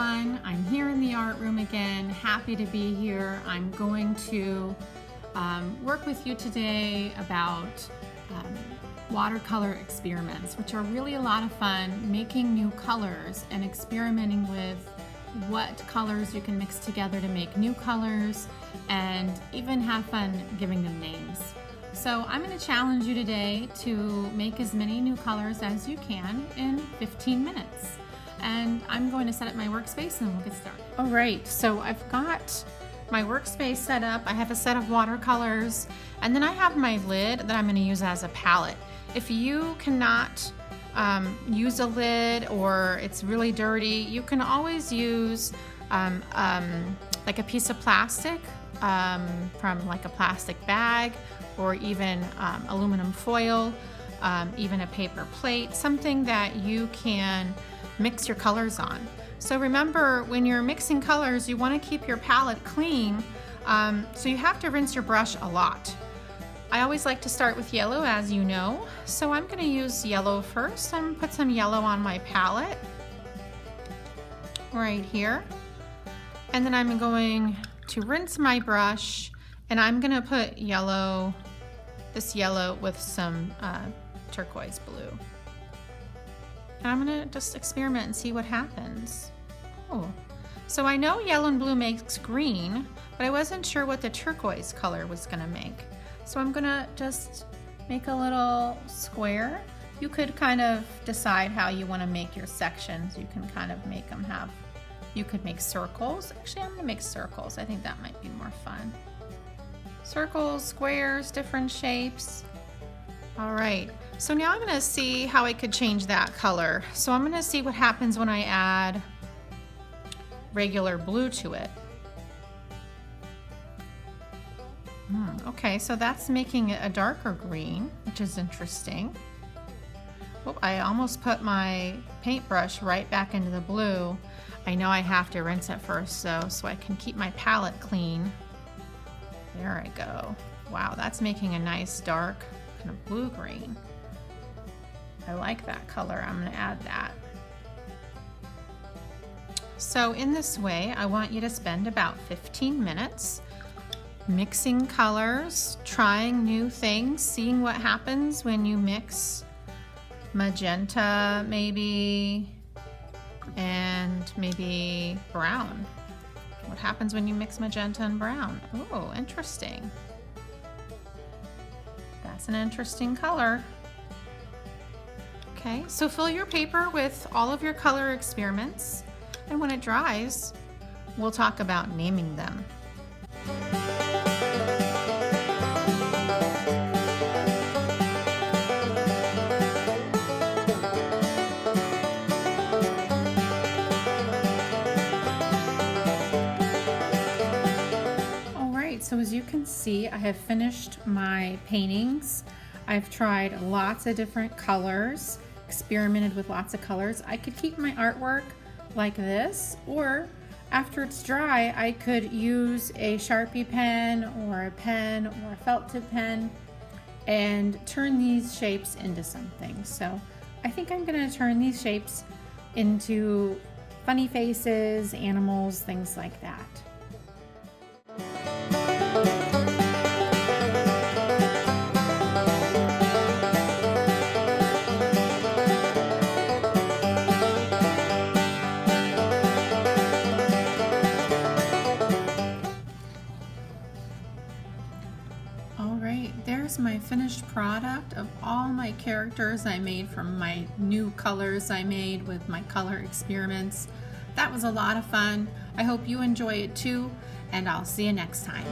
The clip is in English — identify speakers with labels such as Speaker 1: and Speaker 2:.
Speaker 1: everyone. I'm here in the art room again. Happy to be here. I'm going to work with you today about watercolor experiments, which are really a lot of fun, making new colors and experimenting with what colors you can mix together to make new colors, and even have fun giving them names. So I'm going to challenge you today to make as many new colors as you can in 15 minutes. And I'm going to set up my workspace and we'll get started. All right, so I've got my workspace set up. I have a set of watercolors, and then I have my lid that I'm going to use as a palette. If you cannot use a lid or it's really dirty, you can always use like a piece of plastic from like a plastic bag, or even aluminum foil, even a paper plate, something that you can mix your colors on. So remember, when you're mixing colors, you want to keep your palette clean, so you have to rinse your brush a lot. I always like to start with yellow, as you know, so I'm going to use yellow first. I'm going to put some yellow on my palette right here, and then I'm going to rinse my brush, and I'm going to put yellow, this yellow with some turquoise blue. And I'm going to just experiment and see what happens. Oh, so I know yellow and blue makes green, but I wasn't sure what the turquoise color was going to make. So I'm going to just make a little square. You could kind of decide how you want to make your sections. You can kind of make them have, you could make circles. Actually, I'm going to make circles. I think that might be more fun. Circles, squares, different shapes. All right, so now I'm going to see how I could change that color. So I'm going to see what happens when I add regular blue to it. Okay, so that's making it a darker green, which is interesting. Oh, I almost put my paintbrush right back into the blue. I know I have to rinse it first though, so I can keep my palette clean. There I go. Wow, that's making a nice dark kind of blue-green. I like that color. I'm going to add that. So in this way, I want you to spend about 15 minutes mixing colors, trying new things, seeing what happens when you mix magenta maybe, and maybe brown. What happens when you mix magenta and brown? Oh, interesting. That's an interesting color. Okay, so fill your paper with all of your color experiments, and when it dries, we'll talk about naming them. So as you can see, I have finished my paintings. I've tried lots of different colors, experimented with lots of colors. I could keep my artwork like this, or after it's dry, I could use a Sharpie pen or a felt tip pen and turn these shapes into something. So I think I'm going to turn these shapes into funny faces, animals, things like that. There's my finished product of all my characters I made from my new colors I made with my color experiments. That was a lot of fun. I hope you enjoy it too, and I'll see you next time.